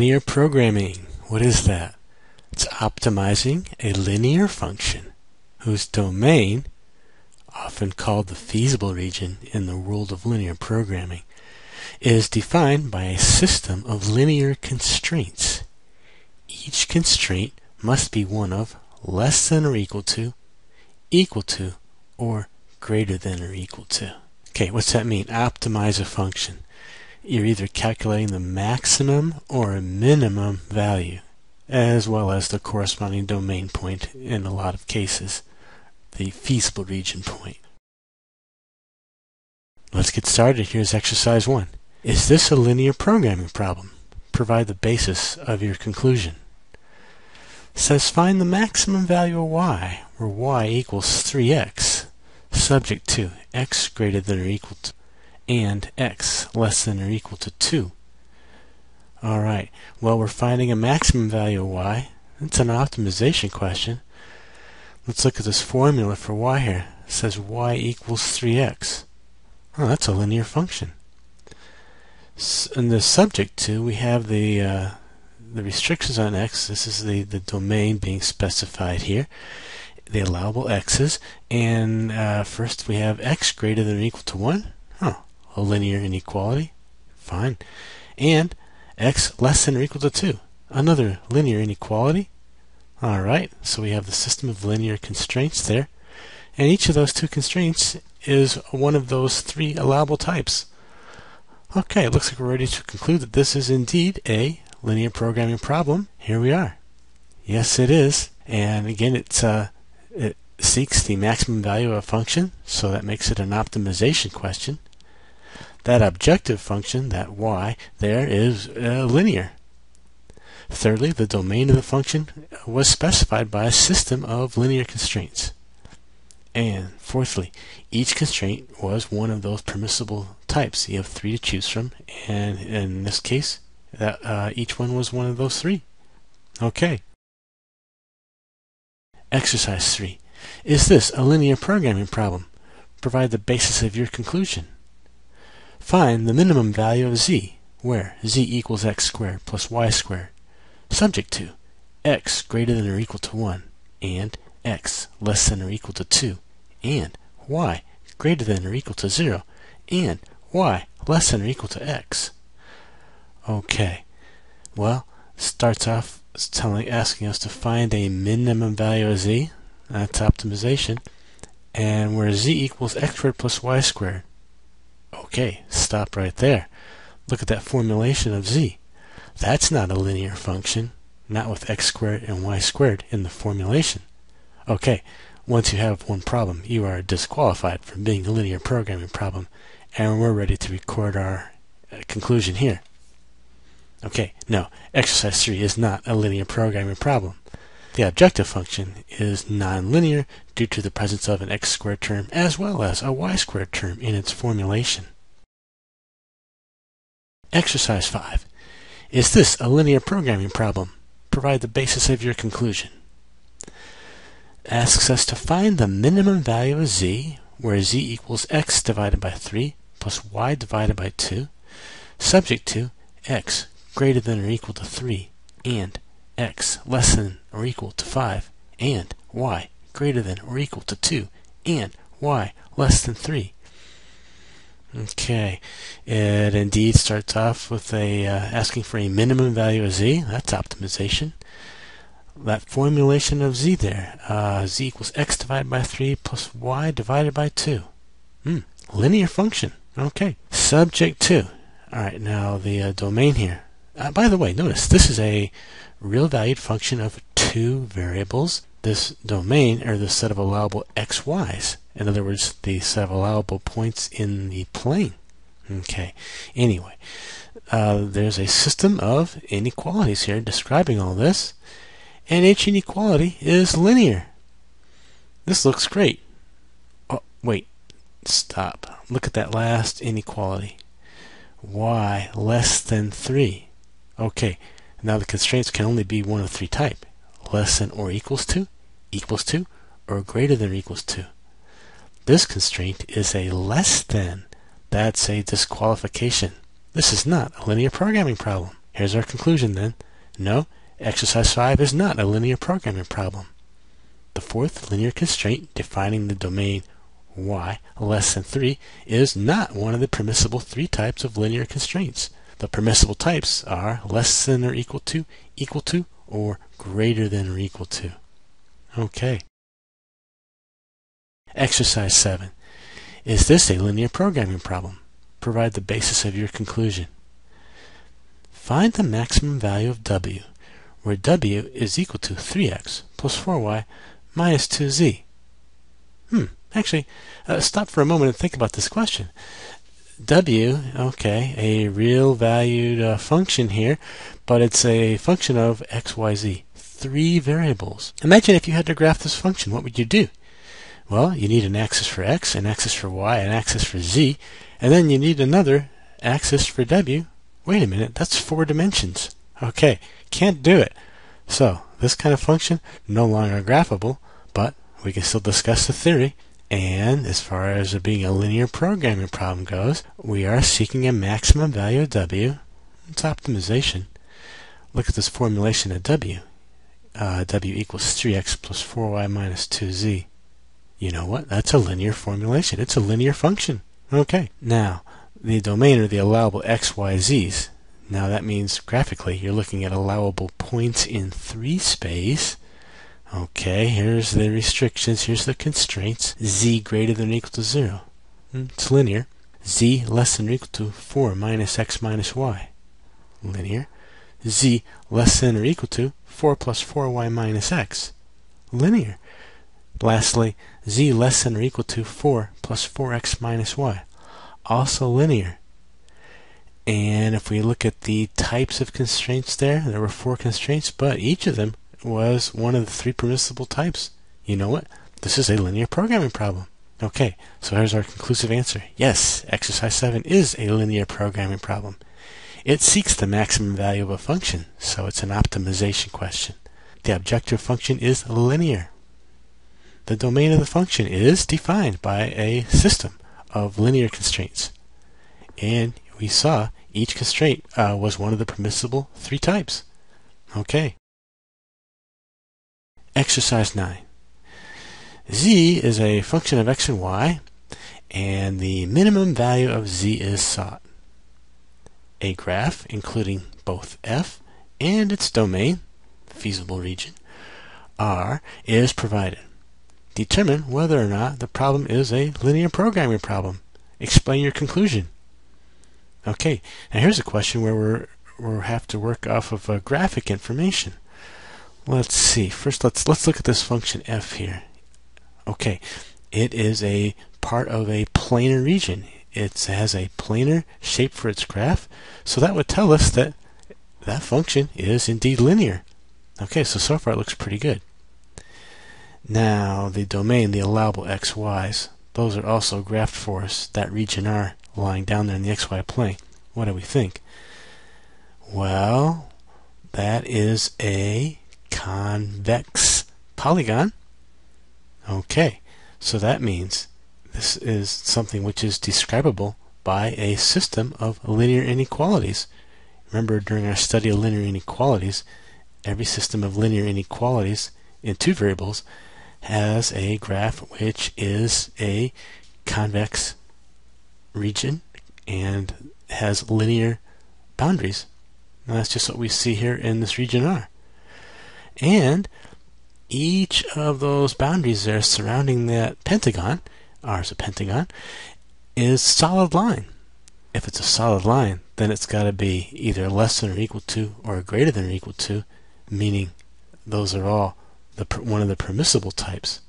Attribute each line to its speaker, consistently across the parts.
Speaker 1: Linear programming. What is that? It's optimizing a linear function whose domain, often called the feasible region in the world of linear programming, is defined by a system of linear constraints. Each constraint must be one of less than or equal to, or greater than or equal to. Okay, what's that mean? Optimize a function. You're either calculating the maximum or a minimum value, as well as the corresponding domain point in a lot of cases, the feasible region point. Let's get started. Here's exercise 1. Is this a linear programming problem? Provide the basis of your conclusion. It says find the maximum value of y, where y equals 3x, subject to x greater than or equal to and x less than or equal to 2. Alright, well, we're finding a maximum value of y. It's an optimization question. Let's look at this formula for y here. It says y equals 3x. Oh, that's a linear function. In the subject to, we have the restrictions on x. This is the domain being specified here, the allowable x's, and first we have x greater than or equal to 1. Oh, a linear inequality. Fine. And x less than or equal to 2. Another linear inequality. Alright, so we have the system of linear constraints there. And each of those two constraints is one of those three allowable types. Okay, it looks like we're ready to conclude that this is indeed a linear programming problem. Here we are. Yes, it is. And again, it seeks the maximum value of a function, so that makes it an optimization question. That objective function, that y, there is linear. Thirdly, the domain of the function was specified by a system of linear constraints. And fourthly, each constraint was one of those permissible types. You have 3 to choose from, and in this case, each one was one of those 3. Okay. Exercise 3. Is this a linear programming problem? Provide the basis of your conclusion. Find the minimum value of z, where z equals x squared plus y squared, subject to x greater than or equal to 1, and x less than or equal to 2, and y greater than or equal to 0, and y less than or equal to x. Okay, well, starts off asking us to find a minimum value of z. That's optimization. And where z equals x squared plus y squared. Okay, stop right there. Look at that formulation of z. That's not a linear function, not with x squared and y squared in the formulation. Okay, once you have one problem, you are disqualified from being a linear programming problem, and we're ready to record our conclusion here. Okay, no, exercise 3 is not a linear programming problem. The objective function is nonlinear due to the presence of an x squared term as well as a y squared term in its formulation. Exercise 5. Is this a linear programming problem? Provide the basis of your conclusion. Asks us to find the minimum value of z, where z equals x divided by 3 plus y divided by 2, subject to x greater than or equal to 3, and x less than or equal to 5, and y greater than or equal to 2, and y less than 3. Okay, it indeed starts off with asking for a minimum value of z. That's optimization. That formulation of z there, z equals x divided by 3 plus y divided by 2. Linear function. Okay, subject to. Alright, now the domain here. By the way, notice this is a real valued function of 2 variables. This domain, or the set of allowable xy's. In other words, the set of allowable points in the plane. Okay, anyway, there's a system of inequalities here describing all this, and each inequality is linear. This looks great. Oh, wait, stop. Look at that last inequality. Y less than 3. Okay, now the constraints can only be one of 3 types. Less than or equals to, or greater than or equals to. This constraint is a less than. That's a disqualification. This is not a linear programming problem. here's our conclusion then. No, exercise 5 is not a linear programming problem. The fourth linear constraint defining the domain y less than 3 is not one of the permissible three types of linear constraints. The permissible types are less than or equal to, or greater than or equal to. Okay. Exercise 7. Is this a linear programming problem? Provide the basis of your conclusion. Find the maximum value of w, where w is equal to 3x plus 4y minus 2z. Actually, stop for a moment and think about this question. W, okay, a real valued function here, but it's a function of x, y, z. 3 variables. Imagine if you had to graph this function, what would you do? Well, you need an axis for x, an axis for y, an axis for z, and then you need another axis for w. Wait a minute, that's 4 dimensions. Okay, can't do it. So, this kind of function, no longer graphable, but we can still discuss the theory. And as far as it being a linear programming problem goes, we are seeking a maximum value of w. It's optimization. Look at this formulation of w. W equals 3x plus 4y minus 2z. You know what? That's a linear formulation. It's a linear function. Okay. Now, the domain are the allowable x, y, z's. Now that means graphically you're looking at allowable points in 3 space. Okay, here's the restrictions, here's the constraints. Z greater than or equal to 0. It's linear. Z less than or equal to 4 minus x minus y. Linear. Z less than or equal to 4 plus 4y minus x. Linear. Lastly, z less than or equal to 4 plus 4x minus y. Also linear. And if we look at the types of constraints there were 4 constraints, but each of them was one of the 3 permissible types. You know what? This is a linear programming problem. Okay, so here's our conclusive answer. Yes, exercise 7 is a linear programming problem. It seeks the maximum value of a function, so it's an optimization question. The objective function is linear. The domain of the function is defined by a system of linear constraints. And we saw each constraint was one of the permissible 3 types. Okay. Exercise 9. Z is a function of x and y, and the minimum value of z is sought. A graph including both f and its domain, feasible region, R, is provided. Determine whether or not the problem is a linear programming problem. Explain your conclusion. Okay, now here's a question where we'll have to work off of graphic information. Let's see. First, let's look at this function f here. Okay, it is a part of a planar region. It has a planar shape for its graph, so that would tell us that that function is indeed linear. Okay, so far it looks pretty good. Now, the domain, the allowable x, y's, those are also graphed for us, that region R lying down there in the xy plane. What do we think? Well, that is a convex polygon. Okay, so that means this is something which is describable by a system of linear inequalities. Remember, during our study of linear inequalities, every system of linear inequalities in 2 variables has a graph which is a convex region and has linear boundaries. And that's just what we see here in this region R. And each of those boundaries there surrounding that pentagon, R is a pentagon, is solid line. If it's a solid line, then it's got to be either less than or equal to or greater than or equal to, meaning those are all one of the permissible types.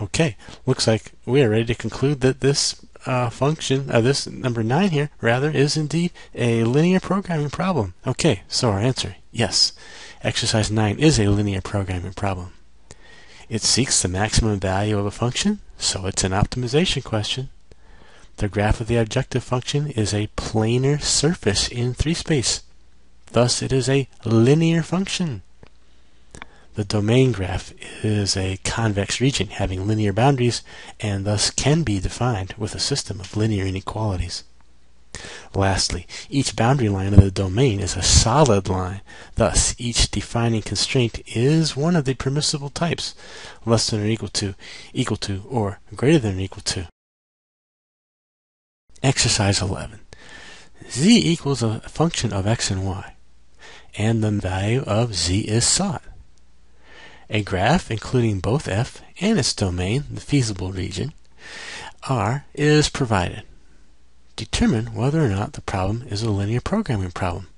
Speaker 1: Okay, looks like we are ready to conclude that this function, this number 9 here, rather, is indeed a linear programming problem. Okay, so our answer, yes, exercise 9 is a linear programming problem. It seeks the maximum value of a function, so it's an optimization question. The graph of the objective function is a planar surface in 3 space. Thus, it is a linear function. The domain graph is a convex region having linear boundaries and thus can be defined with a system of linear inequalities. Lastly, each boundary line of the domain is a solid line. Thus, each defining constraint is one of the permissible types, less than or equal to, or greater than or equal to. Exercise 11. Z equals a function of x and y, and the value of z is sought. A graph including both f and its domain, the feasible region, R, is provided. Determine whether or not the problem is a linear programming problem.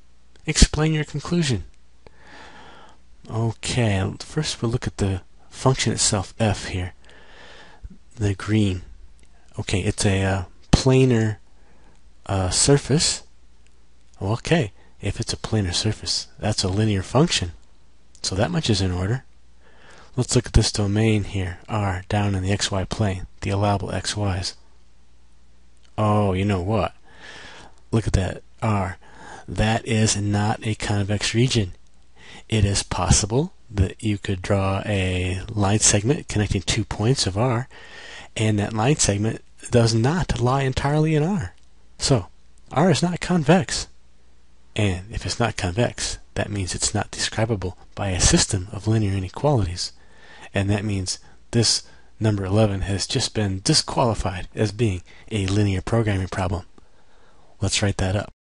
Speaker 1: Explain your conclusion. Okay, first we'll look at the function itself, f here. The green. Okay, it's a planar surface. Okay, if it's a planar surface, that's a linear function. So that much is in order. Let's look at this domain here, R, down in the xy plane, the allowable xy's. Oh, you know what? Look at that R. That is not a convex region. It is possible that you could draw a line segment connecting 2 points of R, and that line segment does not lie entirely in R. So, R is not convex. And if it's not convex, that means it's not describable by a system of linear inequalities. And that means this number 11 has just been disqualified as being a linear programming problem. Let's write that up.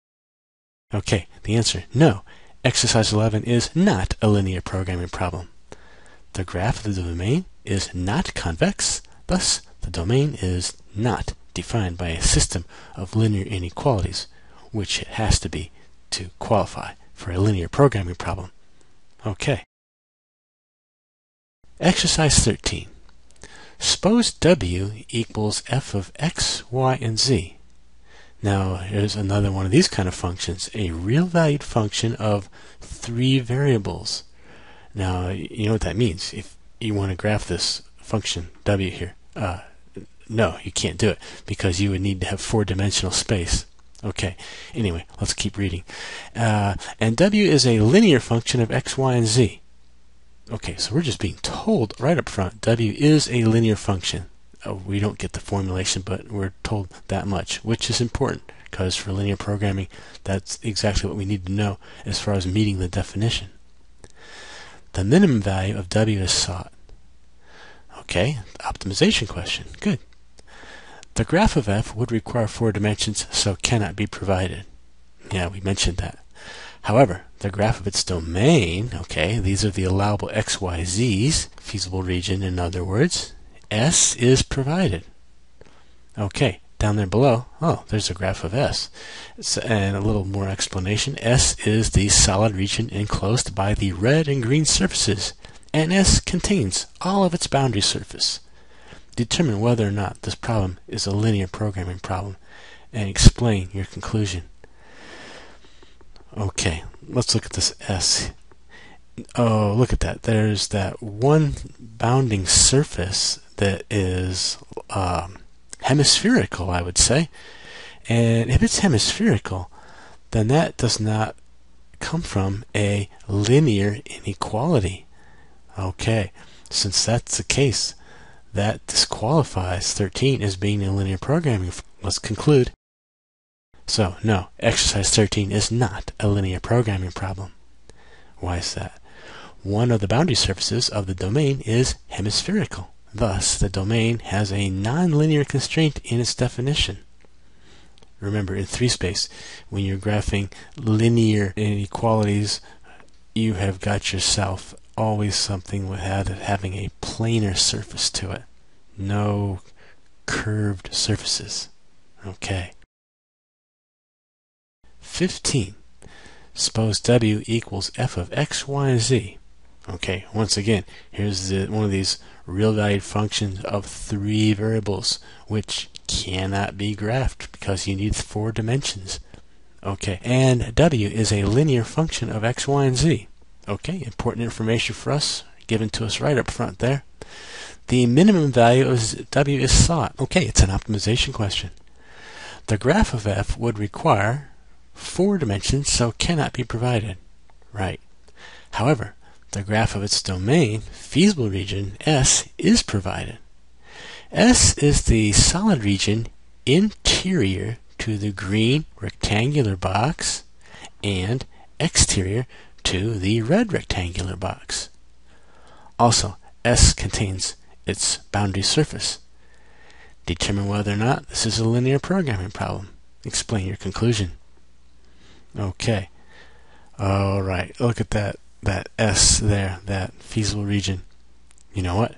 Speaker 1: Okay, the answer, no. Exercise 11 is not a linear programming problem. The graph of the domain is not convex, thus the domain is not defined by a system of linear inequalities, which it has to be to qualify for a linear programming problem. Okay. Exercise 13. Suppose W equals f of x, y, and z. Now, here's another one of these kind of functions, a real-valued function of 3 variables. Now, you know what that means. If you want to graph this function W here, no, you can't do it, because you would need to have 4-dimensional space. Okay, anyway, let's keep reading. And W is a linear function of x, y, and z. Okay, so we're just being told right up front, W is a linear function. We don't get the formulation, but we're told that much, which is important, because for linear programming, that's exactly what we need to know as far as meeting the definition. The minimum value of W is sought. Okay, optimization question. Good. The graph of f would require 4 dimensions, so cannot be provided. Yeah, we mentioned that. However, the graph of its domain, okay, these are the allowable x, y, z's, feasible region in other words, S is provided. Okay, down there below, oh, there's a graph of S. And a little more explanation. S is the solid region enclosed by the red and green surfaces, and S contains all of its boundary surface. Determine whether or not this problem is a linear programming problem, and explain your conclusion. Okay, let's look at this S. Oh, look at that. There's that one bounding surface that is hemispherical, I would say. And if it's hemispherical, then that does not come from a linear inequality. Okay, since that's the case, that disqualifies 13 as being a linear programming. Let's conclude. So, no, exercise 13 is not a linear programming problem. Why is that? One of the boundary surfaces of the domain is hemispherical. Thus, the domain has a nonlinear constraint in its definition. Remember, in 3-space, when you're graphing linear inequalities, you have got yourself always something with having a planar surface to it. No curved surfaces. Okay. 15. Suppose W equals f of x, y, and z. Okay, once again, here's one of these real-valued functions of 3 variables, which cannot be graphed because you need 4 dimensions. Okay, and W is a linear function of x, y, and z. Okay, important information for us, given to us right up front there. The minimum value of W is sought. Okay, it's an optimization question. The graph of f would require 4 dimensions, so cannot be provided. Right. However, the graph of its domain, feasible region, S, is provided. S is the solid region interior to the green rectangular box and exterior to the red rectangular box. Also, S contains its boundary surface. Determine whether or not this is a linear programming problem. Explain your conclusion. Okay. Alright, look at that S there, that feasible region. You know what?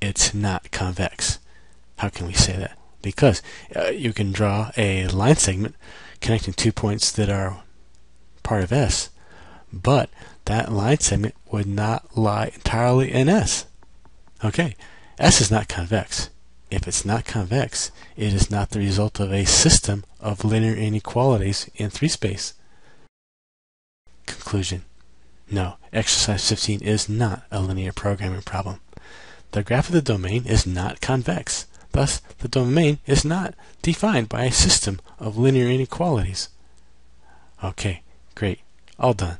Speaker 1: It's not convex. How can we say that? Because you can draw a line segment connecting 2 points that are part of S, but that line segment would not lie entirely in S. Okay, S is not convex. If it's not convex, it is not the result of a system of linear inequalities in 3-space. Conclusion. No, exercise 15 is not a linear programming problem. The graph of the domain is not convex. Thus, the domain is not defined by a system of linear inequalities. Okay, great. All done.